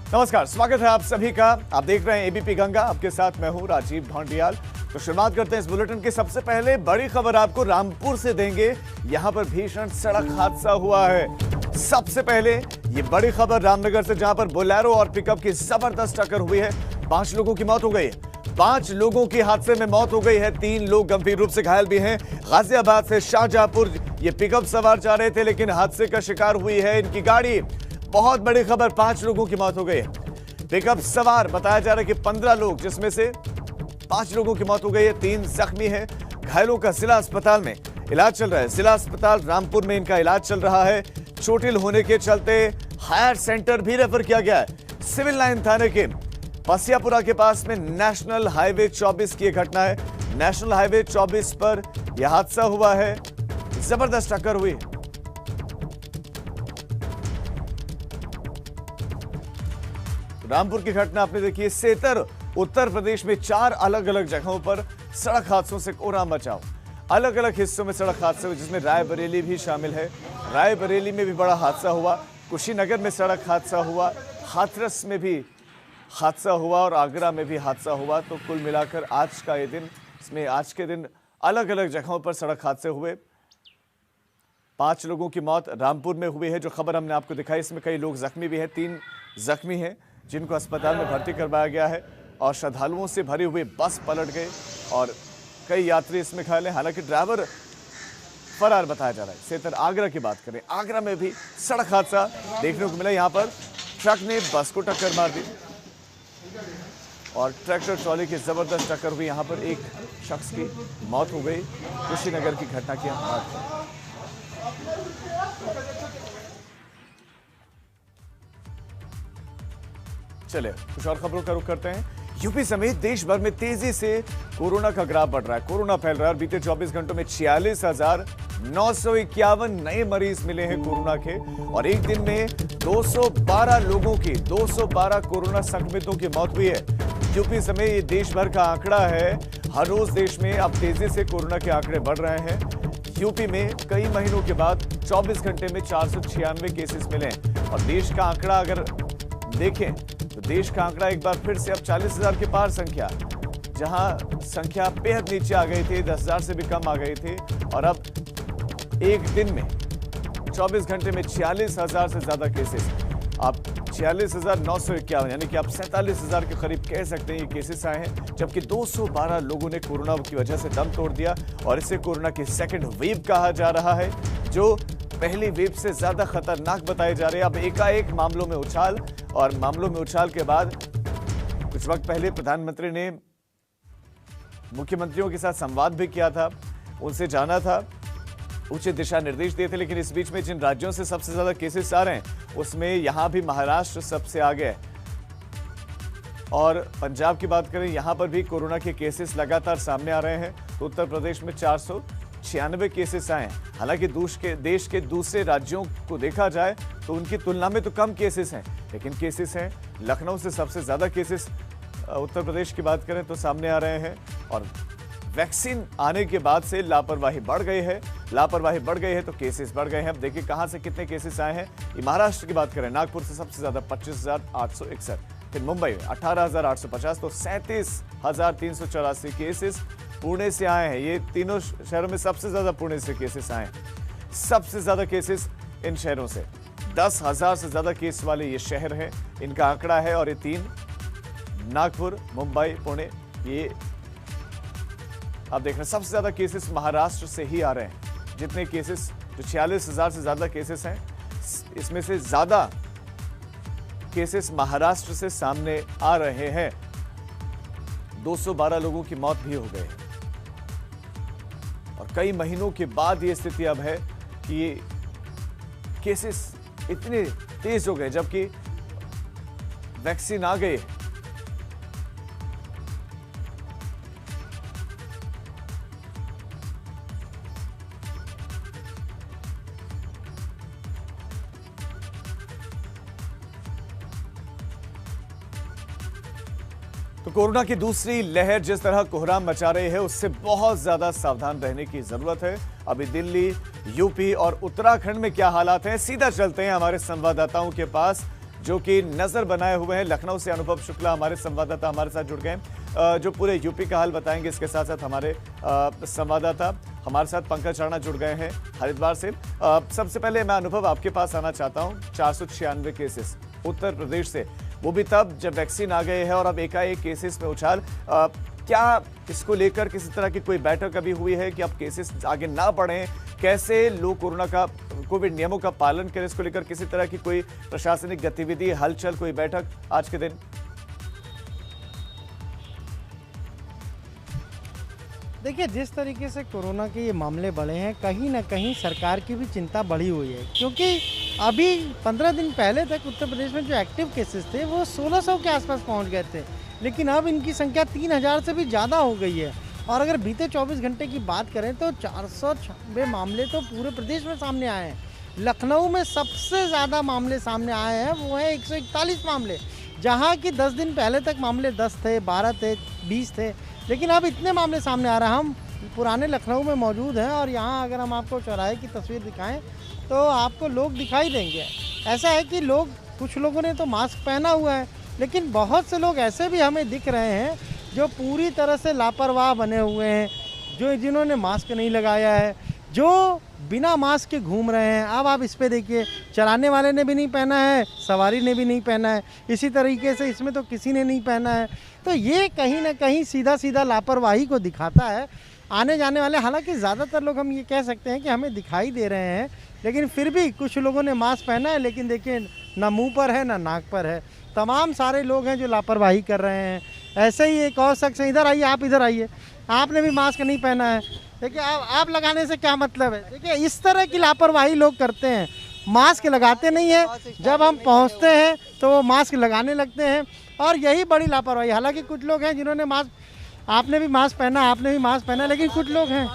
नमस्कार, स्वागत है आप सभी का। आप देख रहे हैं एबीपी गंगा, आपके साथ मैं हूं राजीव ढोंडियाल। तो शुरुआत करते हैं इस बुलेटिन की। सबसे पहले बड़ी खबर आपको रामपुर से देंगे। यहां पर भीषण सड़क हादसा हुआ है। सबसे पहले ये बड़ी खबर रामनगर से, जहां पर बोलेरो और पिकअप की जबरदस्त टक्कर हुई है। 5 लोगों की मौत हो गई है। 5 लोगों की हादसे में मौत हो गई है। 3 लोग गंभीर रूप से घायल भी हैं। गाजियाबाद से शाहजहांपुर ये पिकअप सवार जा रहे थे, लेकिन हादसे का शिकार हुई है इनकी गाड़ी। बहुत बड़ी खबर, 5 लोगों की मौत हो गई है। पिकअप सवार बताया जा रहा है कि 15 लोग, जिसमें से 5 लोगों की मौत हो गई है, 3 जख्मी हैं। घायलों का जिला अस्पताल में इलाज चल रहा है। जिला अस्पताल रामपुर में इनका इलाज चल रहा है। चोटिल होने के चलते हायर सेंटर भी रेफर किया गया है। सिविल लाइन थाने के पसियापुरा के पास में नेशनल हाईवे 24 की घटना है। नेशनल हाईवे 24 पर यह हादसा हुआ है। जबरदस्त टक्कर हुई। रामपुर की घटना आपने देखी है। सेतर उत्तर प्रदेश में 4 अलग अलग जगहों पर सड़क हादसों से कोहराम मचा। अलग अलग हिस्सों में सड़क हादसे हुए, जिसमें रायबरेली भी शामिल है। रायबरेली में भी बड़ा हादसा हुआ। कुशीनगर में सड़क हादसा हुआ। हाथरस में भी हादसा हुआ और आगरा में भी हादसा हुआ। तो कुल मिलाकर आज का ये दिन, इसमें आज के दिन अलग अलग जगहों पर सड़क हादसे हुए। 5 लोगों की मौत रामपुर में हुई है, जो खबर हमने आपको दिखाई। इसमें कई लोग जख्मी भी हैं। 3 जख्मी हैं जिनको अस्पताल में भर्ती करवाया गया है। और श्रद्धालुओं से भरी हुई बस पलट गई और कई यात्री इसमें घायल हैं। हालांकि ड्राइवर फरार बताया जा रहा है। सेतर आगरा की बात करें, आगरा में भी सड़क हादसा देखने को मिला। यहाँ पर ट्रक ने बस को टक्कर मार दी और ट्रैक्टर ट्रॉली की जबरदस्त टक्कर हुई। यहाँ पर एक शख्स की मौत हो गई। कुशीनगर की घटना की बात। चले कुछ और खबरों का रुख करते हैं। यूपी समेत देश भर में तेजी से कोरोना का ग्राफ बढ़ रहा है। कोरोना फैल रहा है। बीते 24 घंटों में 46,951 नए मरीज मिले हैं कोरोना के। और एक दिन में 212 लोगों की 212 कोरोना संक्रमितों की मौत हुई है। यूपी समेत ये देश भर का आंकड़ा है। हर रोज देश में अब तेजी से कोरोना के आंकड़े बढ़ रहे हैं। यूपी में कई महीनों के बाद 24 घंटे में 496 केसेस मिले हैं। और देश का आंकड़ा अगर देखें तो देश का आंकड़ा एक बार फिर से अब 40,000 के पार संख्या, जहां संख्या बेहद नीचे आ गई थी, 10,000 से भी कम आ गई थी। और अब एक दिन में 24 घंटे में 46,000 से ज्यादा केसेस, अब 46,951, यानी कि आप 47,000 के करीब कह सकते हैं ये केसेस आए हैं। जबकि 212 लोगों ने कोरोना की वजह से दम तोड़ दिया और इसे कोरोना की सेकेंड वेव कहा जा रहा है, जो पहली वेव से ज्यादा खतरनाक बताए जा रहे हैं। अब एकाएक मामलों में उछाल, और मामलों में उछाल के बाद कुछ वक्त पहले प्रधानमंत्री ने मुख्यमंत्रियों के साथ संवाद भी किया था, उनसे जाना था, उचित दिशा निर्देश दिए थे। लेकिन इस बीच में जिन राज्यों से सबसे ज्यादा केसेस आ रहे हैं, उसमें यहां भी महाराष्ट्र सबसे आगे है। और पंजाब की बात करें, यहां पर भी कोरोना के केसेस लगातार सामने आ रहे हैं। तो उत्तर प्रदेश में 496 केसेस आए हैं। हालांकि देश के दूसरे राज्यों को देखा जाए तो उनकी तुलना में तो कम केसेस हैं, लेकिन केसेस हैं। लखनऊ से सबसे ज्यादा केसेस उत्तर प्रदेश की बात करें तो सामने आ रहे हैं। और वैक्सीन आने के बाद से लापरवाही बढ़ गई है। लापरवाही बढ़ गई है तो केसेस बढ़ गए हैं। अब देखिए कहां से कितने केसेस आए हैं। महाराष्ट्र की बात करें, नागपुर से सबसे ज्यादा 25,861, फिर मुंबई में 18,850, तो 37,384 केसेस पुणे से आए हैं। ये तीनों शहरों में सबसे ज्यादा पुणे से केसेस आए हैं। सबसे ज्यादा केसेस इन शहरों से, 10,000 से ज्यादा केस वाले ये शहर हैं, इनका आंकड़ा है। और ये 3, नागपुर, मुंबई, पुणे, ये आप देख रहे हैं। सबसे ज्यादा केसेस महाराष्ट्र से ही आ रहे हैं। जितने केसेस, जो 46,000 से ज्यादा केसेस हैं, इसमें से ज्यादा केसेस महाराष्ट्र से सामने आ रहे हैं। 212 लोगों की मौत भी हो गई है। और कई महीनों के बाद ये स्थिति अब है कि ये केसेस इतने तेज हो गए, जबकि वैक्सीन आ गई। तो कोरोना की दूसरी लहर जिस तरह कोहराम मचा रही है, उससे बहुत ज्यादा सावधान रहने की जरूरत है। अभी दिल्ली, यूपी और उत्तराखंड में क्या हालात हैं, सीधा चलते हैं हमारे संवाददाताओं के पास। जो कि नजर बनाए हुए हैं। लखनऊ से अनुभव शुक्ला हमारे संवाददाता हमारे साथ जुड़ गए हैं, जो पूरे यूपी का हाल बताएंगे। इसके साथ साथ हमारे संवाददाता हमारे साथ पंकज राणा जुड़ गए हैं हरिद्वार से। सबसे पहले मैं अनुभव आपके पास आना चाहता हूं। 496 केसेस उत्तर प्रदेश से, वो भी तब जब वैक्सीन आ गए हैं और अब एकाएक केसेस में उछाल। क्या इसको लेकर किसी तरह की कोई बैठक अभी हुई है कि अब केसेस आगे ना बढ़ें? कैसे लोग कोविड नियमों का पालन करें? इसको लेकर किसी तरह की कोई प्रशासनिक गतिविधि, हलचल, कोई बैठक आज के दिन? देखिए, जिस तरीके से कोरोना के ये मामले बढ़े हैं, कहीं ना कहीं सरकार की भी चिंता बढ़ी हुई है, क्योंकि अभी 15 दिन पहले तक उत्तर प्रदेश में जो एक्टिव केसेस थे वो 1600 के आसपास पहुंच गए थे, लेकिन अब इनकी संख्या 3000 से भी ज़्यादा हो गई है। और अगर बीते 24 घंटे की बात करें तो 496 मामले तो पूरे प्रदेश में सामने आए हैं। लखनऊ में सबसे ज़्यादा मामले सामने आए हैं, वो है 141 मामले, जहाँ की 10 दिन पहले तक मामले 10 थे, 12 थे, 20 थे, लेकिन अब इतने मामले सामने आ रहे हैं। हम पुराने लखनऊ में मौजूद हैं और यहाँ अगर हम आपको चौराहे की तस्वीर दिखाएं तो आपको लोग दिखाई देंगे। ऐसा है कि कुछ लोगों ने तो मास्क पहना हुआ है, लेकिन बहुत से लोग ऐसे भी हमें दिख रहे हैं जो पूरी तरह से लापरवाह बने हुए हैं, जिन्होंने मास्क नहीं लगाया है, जो बिना मास्क के घूम रहे हैं। अब आप इस पे देखिए, चलाने वाले ने भी नहीं पहना है, सवारी ने भी नहीं पहना है, इसी तरीके से इसमें तो किसी ने नहीं पहना है। तो ये कहीं ना कहीं सीधा सीधा लापरवाही को दिखाता है आने जाने वाले। हालांकि ज़्यादातर लोग हम ये कह सकते हैं कि हमें दिखाई दे रहे हैं, लेकिन फिर भी कुछ लोगों ने मास्क पहना है, लेकिन देखिए ना मुंह पर है ना नाक पर है। तमाम सारे लोग हैं जो लापरवाही कर रहे हैं। ऐसे ही एक और शख्स, इधर आइए, आप इधर आइए, आपने भी मास्क नहीं पहना है। देखिए, आप लगाने से क्या मतलब है? देखिए, इस तरह की लापरवाही लोग करते हैं, मास्क लगाते नहीं है, जब हम पहुंचते हैं तो वो मास्क लगाने लगते हैं, और यही बड़ी लापरवाही। हालांकि कुछ लोग हैं जिन्होंने मास्क, आपने भी मास्क पहना, आपने भी मास्क पहना, लेकिन कुछ लोग हैं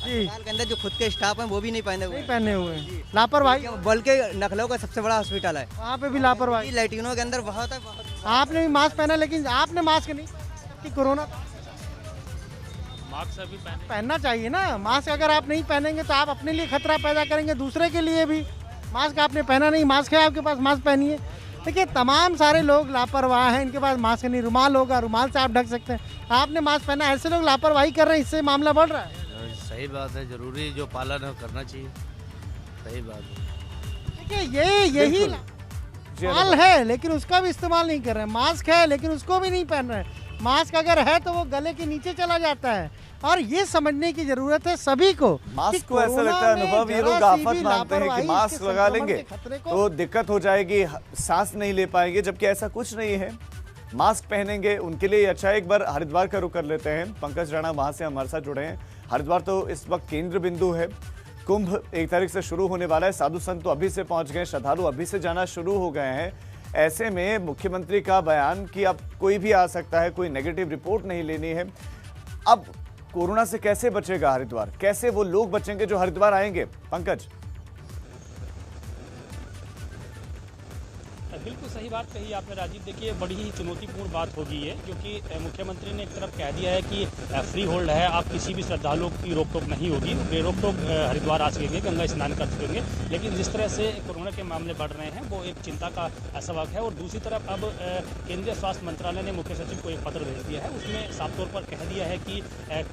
जी के अंदर जो खुद के स्टाफ हैं वो भी नहीं पहने हुए हैं। लापरवाही। बल्कि लखनऊ का सबसे बड़ा हॉस्पिटल है, वहाँ पे भी लापरवाही। लैट्रिनों के अंदर बहुत है। आपने भी मास्क पहना, लेकिन आपने मास्क नहीं कि कोरोना। मास्क अभी पहनना चाहिए ना। मास्क अगर आप नहीं पहनेंगे तो आप अपने लिए खतरा पैदा करेंगे, दूसरे के लिए भी। मास्क आपने पहना नहीं, मास्क है आपके पास, मास्क पहनिए। देखिए, तमाम सारे लोग लापरवाह हैं, इनके पास मास्क नहीं, रुमाल होगा, रुमाल से आप ढक सकते हैं, आपने मास्क पहना। ऐसे लोग लापरवाही कर रहे हैं, इससे मामला बढ़ रहा है। सही बात है, जरूरी जो पालन है करना चाहिए, सही बात है। देखिए, यही माल है, लेकिन उसका भी इस्तेमाल नहीं कर रहे हैं। मास्क है लेकिन उसको भी नहीं पहन रहे हैं। मास्क अगर है तो वो गले के नीचे चला जाता है, और ये समझने की जरूरत है सभी को। मास्क को ऐसा लगता है अनुभव, ये लोग आफत मानते हैं कि मास्क लगा लेंगे तो दिक्कत हो जाएगी, सांस नहीं ले पाएंगे, जबकि ऐसा कुछ नहीं है। मास्क पहनेंगे उनके लिए अच्छा। एक बार हरिद्वार का रुख कर लेते हैं। पंकज राणा वहां से हमारे साथ जुड़े हैं। हरिद्वार तो इस वक्त केंद्र बिंदु है। कुंभ 1 तारीख से शुरू होने वाला है। साधु संत तो अभी से पहुंच गए, श्रद्धालु अभी से जाना शुरू हो गए हैं। ऐसे में मुख्यमंत्री का बयान कि अब कोई भी आ सकता है, कोई नेगेटिव रिपोर्ट नहीं लेनी है। अब कोरोना से कैसे बचेगा हरिद्वार? कैसे वो लोग बचेंगे जो हरिद्वार आएंगे? पंकज। बिल्कुल सही बात कही आपने राजीव। देखिए, बड़ी ही चुनौतीपूर्ण बात होगी ये, क्योंकि मुख्यमंत्री ने एक तरफ कह दिया है कि फ्री होल्ड है, आप किसी भी श्रद्धालुओं की रोक टोक नहीं होगी, बेरोक टोक हरिद्वार आ सकेंगे, गंगा स्नान कर सकेंगे। लेकिन जिस तरह से कोरोना के मामले बढ़ रहे हैं वो एक चिंता का सबक है। और दूसरी तरफ अब केंद्रीय स्वास्थ्य मंत्रालय ने मुख्य सचिव को एक पत्र भेज दिया है। उसमें साफ तौर पर कह दिया है कि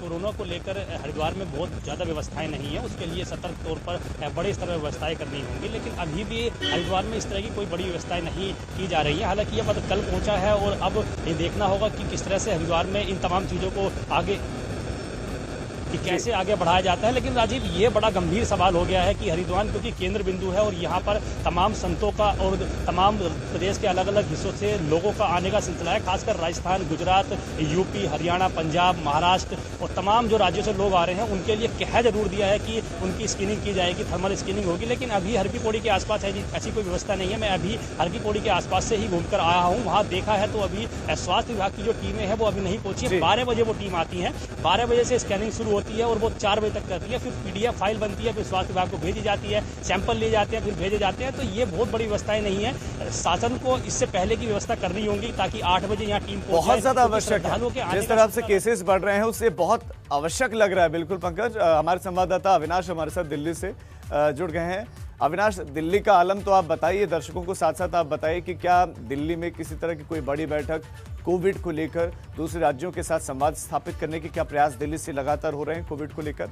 कोरोना को लेकर हरिद्वार में बहुत ज़्यादा व्यवस्थाएँ नहीं है, उसके लिए सतर्क तौर पर बड़े स्तर पर व्यवस्थाएँ करनी होंगी। लेकिन अभी भी हरिद्वार में इस तरह की कोई बड़ी व्यवस्थाएँ नहीं की जा रही है। हालांकि यह पत्र कल पहुंचा है और अब ये देखना होगा कि किस तरह से हरिद्वार में इन तमाम चीज़ों को आगे कि कैसे आगे बढ़ाया जाता है। लेकिन राजीव, ये बड़ा गंभीर सवाल हो गया है कि हरिद्वार क्योंकि केंद्र बिंदु है और यहाँ पर तमाम संतों का और तमाम प्रदेश के अलग अलग हिस्सों से लोगों का आने का सिलसिला है। खासकर राजस्थान, गुजरात, यूपी, हरियाणा, पंजाब, महाराष्ट्र और तमाम जो राज्यों से लोग आ रहे हैं उनके लिए कह जरूर दिया है कि उनकी स्क्रीनिंग की जाएगी, थर्मल स्क्रीनिंग होगी। लेकिन अभी हर की पौड़ी के आसपास ऐसी कोई व्यवस्था नहीं है। मैं अभी हर की पौड़ी के आसपास से ही घूमकर आया हूँ, वहाँ देखा है तो अभी स्वास्थ्य विभाग की जो टीमें हैं वो अभी नहीं पहुंची है। 12 बजे वो टीम आती है, 12 बजे से स्कैनिंग शुरू होती है और वो 4 बजे तक करती है। फिर PDF फाइल बनती है, फिर स्वास्थ्य विभाग को भेजी जाती है, सैंपल लिए जाते हैं, फिर भेजे जाते हैं। तो ये बहुत बड़ी व्यवस्थाएं नहीं है। शासन को इससे पहले की व्यवस्था करनी होगी ताकि 8 बजे यहाँ टीम बहुत ज्यादा आवश्यक है। जिस तरह से केसेस बढ़ रहे हैं उससे बहुत आवश्यक लग रहा है। बिल्कुल पंकज, हमारे संवाददाता अविनाश हमारे साथ दिल्ली से जुड़ गए हैं। अविनाश, दिल्ली का आलम तो आप बताइए दर्शकों को, साथ साथ आप बताइए कि क्या दिल्ली में किसी तरह की कोई बड़ी बैठक कोविड को लेकर दूसरे राज्यों के साथ संवाद स्थापित करने के क्या प्रयास दिल्ली से लगातार हो रहे हैं कोविड को लेकर?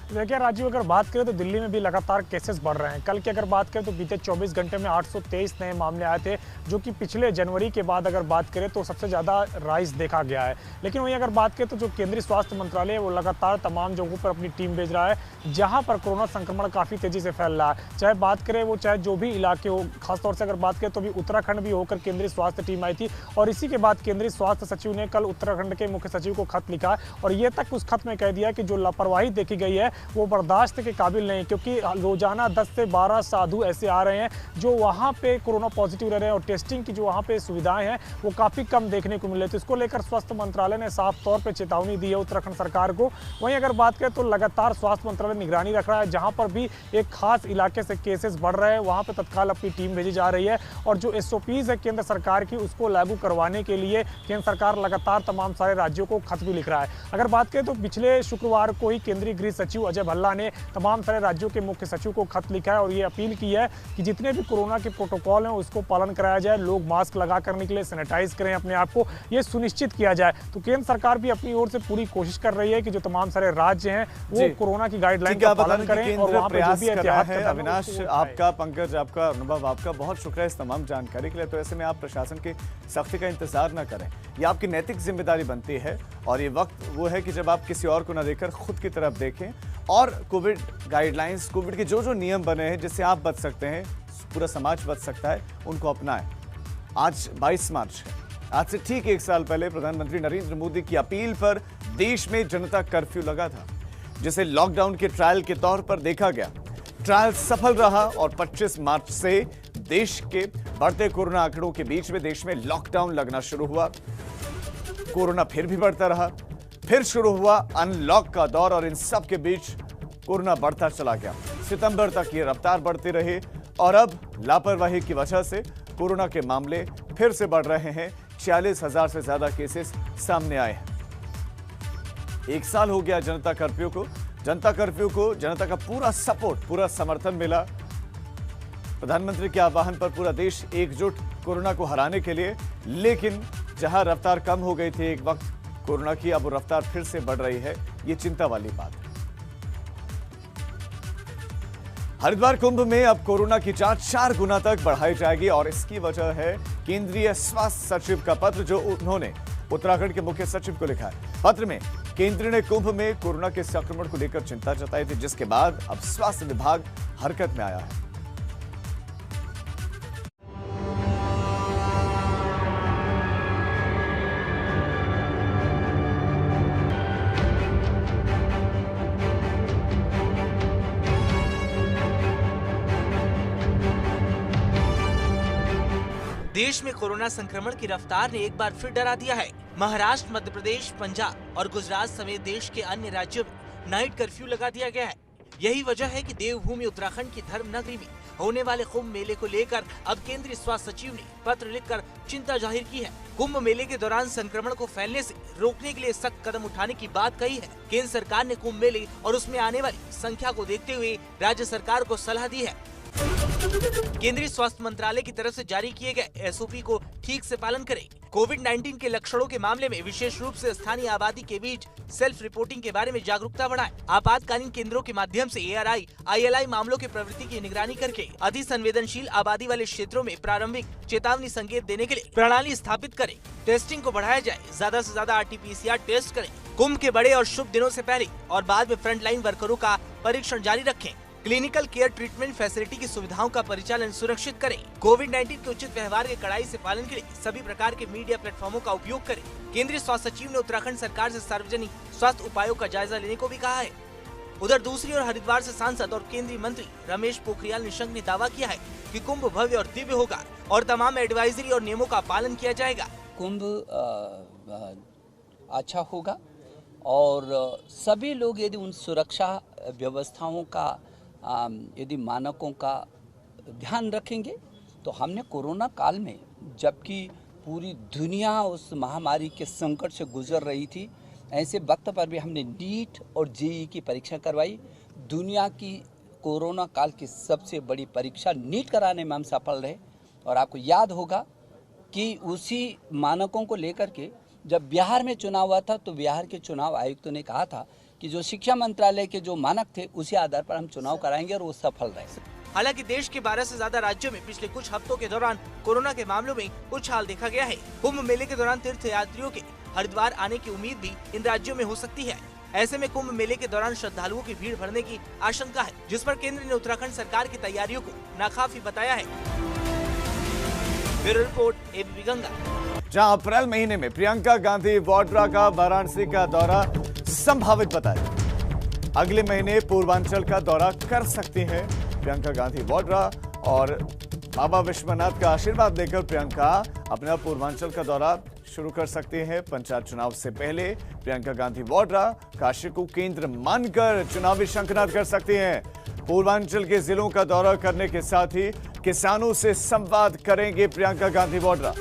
देखिए राजीव, अगर बात करें तो दिल्ली में भी लगातार केसेस बढ़ रहे हैं। कल की अगर बात करें तो बीते 24 घंटे में 823 नए मामले आए थे, जो कि पिछले जनवरी के बाद अगर बात करें तो सबसे ज़्यादा राइज देखा गया है। लेकिन वहीं अगर बात करें तो जो केंद्रीय स्वास्थ्य मंत्रालय है वो लगातार तमाम जगहों पर अपनी टीम भेज रहा है जहाँ पर कोरोना संक्रमण काफ़ी तेज़ी से फैल रहा है। चाहे बात करें वो चाहे जो भी इलाके हो, खासतौर से अगर बात करें तो भी उत्तराखंड भी होकर केंद्रीय स्वास्थ्य टीम आई थी और इसी के बाद केंद्रीय स्वास्थ्य सचिव ने कल उत्तराखंड के मुख्य सचिव को खत लिखा और ये तक उस खत में कह दिया कि जो लापरवाही देखी गई है वो बर्दाश्त के काबिल नहीं, क्योंकि रोजाना 10 से 12 साधु ऐसे आ रहे हैं जो वहाँ पे कोरोना पॉजिटिव रह रहे हैं और टेस्टिंग की जो वहाँ पे सुविधाएं हैं वो काफ़ी कम देखने को मिल रही है। तो इसको लेकर स्वास्थ्य मंत्रालय ने साफ तौर पे चेतावनी दी है उत्तराखंड सरकार को। वहीं अगर बात करें तो लगातार स्वास्थ्य मंत्रालय निगरानी रख रहा है, जहाँ पर भी एक खास इलाके से केसेस बढ़ रहे हैं वहाँ पर तत्काल अपनी टीम भेजी जा रही है और जो SOPs है केंद्र सरकार की उसको लागू करवाने के लिए केंद्र सरकार लगातार तमाम सारे राज्यों को खत भी लिख रहा है। अगर बात करें तो पिछले शुक्रवार को ही केंद्रीय गृह सचिव अजय भल्ला ने तमाम सारे राज्यों के मुख्य सचिव को खत लिखा है और ये अपील की है कि जितने भी कोरोना के प्रोटोकॉल हैं उसको पालन कराया जाए, लोग मास्क लगा कर निकले, सैनिटाइज करें अपने आप को, ये सुनिश्चित किया जाए। तो केंद्र सरकार भी अपनी ओर से पूरी कोशिश कर रही है कि जो तमाम सारे राज्य हैं वो कोरोना की गाइडलाइन का पालन करें और वहां पर जो भी एहतियात है। अविनाश, आपका, पंकज आपका, अनुभव आपका, बहुत शुक्रिया इस तमाम जानकारी के लिए। तो ऐसे में आप प्रशासन की सख्ती का इंतजार न करें, ये आपकी नैतिक जिम्मेदारी बनती है और ये वक्त वो है कि जब आप किसी और को न देखकर खुद की तरफ देखें और कोविड गाइडलाइंस, कोविड के जो जो नियम बने हैं जिससे आप बच सकते हैं, पूरा समाज बच सकता है, उनको अपनाएं। आज 22 मार्च है, आज से ठीक 1 साल पहले प्रधानमंत्री नरेंद्र मोदी की अपील पर देश में जनता कर्फ्यू लगा था, जिसे लॉकडाउन के ट्रायल के तौर पर देखा गया। ट्रायल सफल रहा और 25 मार्च से देश के बढ़ते कोरोना आंकड़ों के बीच में देश में लॉकडाउन लगना शुरू हुआ। कोरोना फिर भी बढ़ता रहा, फिर शुरू हुआ अनलॉक का दौर और इन सब के बीच कोरोना बढ़ता चला गया। सितंबर तक ये रफ्तार बढ़ती रही और अब लापरवाही की वजह से कोरोना के मामले फिर से बढ़ रहे हैं। 46,000 से ज्यादा केसेस सामने आए हैं। 1 साल हो गया जनता कर्फ्यू को। जनता का पूरा सपोर्ट, पूरा समर्थन मिला। प्रधानमंत्री के आह्वान पर पूरा देश एकजुट कोरोना को हराने के लिए। लेकिन जहां रफ्तार कम हो गई थी एक वक्त कोरोना की, अब वो रफ्तार फिर से बढ़ रही है। ये चिंता वाली बात है। हरिद्वार कुंभ में अब कोरोना की जांच 4 गुना तक बढ़ाई जाएगी और इसकी वजह है केंद्रीय स्वास्थ्य सचिव का पत्र जो उन्होंने उत्तराखंड के मुख्य सचिव को लिखा है। पत्र में केंद्र ने कुंभ में कोरोना के संक्रमण को लेकर चिंता जताई थी, जिसके बाद अब स्वास्थ्य विभाग हरकत में आया है। देश में कोरोना संक्रमण की रफ्तार ने एक बार फिर डरा दिया है। महाराष्ट्र, मध्य प्रदेश, पंजाब और गुजरात समेत देश के अन्य राज्यों में नाइट कर्फ्यू लगा दिया गया है। यही वजह है कि देवभूमि उत्तराखंड की धर्म नगरी में होने वाले कुंभ मेले को लेकर अब केंद्रीय स्वास्थ्य सचिव ने पत्र लिखकर चिंता जाहिर की है। कुंभ मेले के दौरान संक्रमण को फैलने से रोकने के लिए सख्त कदम उठाने की बात कही है। केंद्र सरकार ने कुंभ मेले और उसमें आने वाली संख्या को देखते हुए राज्य सरकार को सलाह दी है। केंद्रीय स्वास्थ्य मंत्रालय की तरफ से जारी किए गए SOP को ठीक से पालन करें। कोविड-19 के लक्षणों के मामले में विशेष रूप से स्थानीय आबादी के बीच सेल्फ रिपोर्टिंग के बारे में जागरूकता बढ़ाएं। आपातकालीन केंद्रों के माध्यम से ARI, ILI मामलों की प्रवृत्ति की निगरानी करके अति संवेदनशील आबादी वाले क्षेत्रों में प्रारंभिक चेतावनी संकेत देने के लिए प्रणाली स्थापित करें। टेस्टिंग को बढ़ाया जाए, ज्यादा से ज्यादा RT-PCR टेस्ट करें। कुंभ के बड़े और शुभ दिनों से पहले और बाद में फ्रंटलाइन वर्करों का परीक्षण जारी रखें। क्लिनिकल केयर ट्रीटमेंट फैसिलिटी की सुविधाओं का परिचालन सुरक्षित करें। कोविड-19 के उचित व्यवहार के कड़ाई से पालन के लिए सभी प्रकार के मीडिया प्लेटफॉर्मों का उपयोग करें। केंद्रीय स्वास्थ्य सचिव ने उत्तराखंड सरकार से सार्वजनिक स्वास्थ्य उपायों का जायजा लेने को भी कहा है। उधर दूसरी ओर हरिद्वार से सांसद और केंद्रीय मंत्री रमेश पोखरियाल निशंक ने दावा किया है कि कुंभ भव्य और दिव्य होगा और तमाम एडवाइजरी और नियमों का पालन किया जाएगा। कुंभ अच्छा होगा और सभी लोग यदि उन सुरक्षा व्यवस्थाओं का यदि मानकों का ध्यान रखेंगे तो हमने कोरोना काल में, जबकि पूरी दुनिया उस महामारी के संकट से गुजर रही थी, ऐसे वक्त पर भी हमने नीट और जेईई की परीक्षा करवाई। दुनिया की कोरोना काल की सबसे बड़ी परीक्षा नीट कराने में हम सफल रहे। और आपको याद होगा कि उसी मानकों को लेकर के जब बिहार में चुनाव हुआ था तो बिहार के चुनाव आयुक्त ने कहा था कि जो शिक्षा मंत्रालय के जो मानक थे उसी आधार पर हम चुनाव कराएंगे और वो सफल रहे। हालांकि देश के 12 से ज्यादा राज्यों में पिछले कुछ हफ्तों के दौरान कोरोना के मामलों में उछाल देखा गया है। कुंभ मेले के दौरान तीर्थ यात्रियों के हरिद्वार आने की उम्मीद भी इन राज्यों में हो सकती है। ऐसे में कुंभ मेले के दौरान श्रद्धालुओं की भीड़ बढ़ने की आशंका है, जिस पर केंद्र ने उत्तराखंड सरकार की तैयारियों को नाकाफी बताया है। Bureau report ABP Ganga. जहां अप्रैल महीने में प्रियंका गांधी वाड्रा का वाराणसी का दौरा संभावित बताया, अगले महीने पूर्वांचल का दौरा कर सकती हैं प्रियंका गांधी वाड्रा और बाबा विश्वनाथ का आशीर्वाद लेकर प्रियंका अपना पूर्वांचल का दौरा शुरू कर सकती हैं। पंचायत चुनाव से पहले प्रियंका गांधी वाड्रा काशी को केंद्र मानकर चुनावी शंखनाद कर सकती हैं। पूर्वांचल के जिलों का दौरा करने के साथ ही किसानों से संवाद करेंगे प्रियंका गांधी वाड्रा।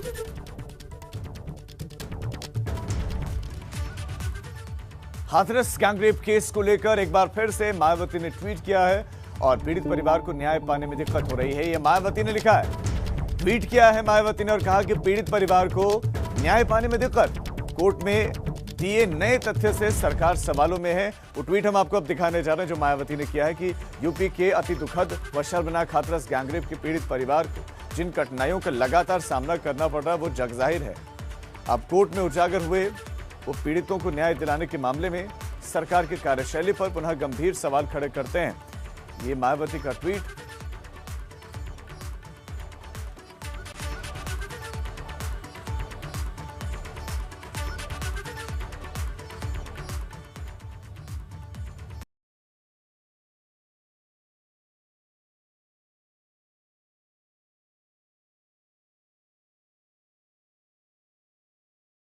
हाथरस गैंगरेप केस को लेकर एक बार फिर से मायावती ने ट्वीट किया है और पीड़ित परिवार को न्याय पाने में दिक्कत हो रही है, यह मायावती ने लिखा है। ट्वीट किया है मायावती ने और कहा कि पीड़ित परिवार को न्याय पाने में दिक्कत, कोर्ट में दिए नए तथ्य से सरकार सवालों में है। वो ट्वीट हम आपको अब दिखाने जा रहे हैं जो मायावती ने किया है कि यूपी के अति दुखद व शर्मनाक हाथरस गैंगरेप के पीड़ित परिवार को जिन कठिनाइयों का लगातार सामना करना पड़ रहा है वो जगजाहिर है। अब कोर्ट में उजागर हुए वो पीड़ितों को न्याय दिलाने के मामले में सरकार की कार्यशैली पर पुनः गंभीर सवाल खड़े करते हैं। ये मायावती का ट्वीट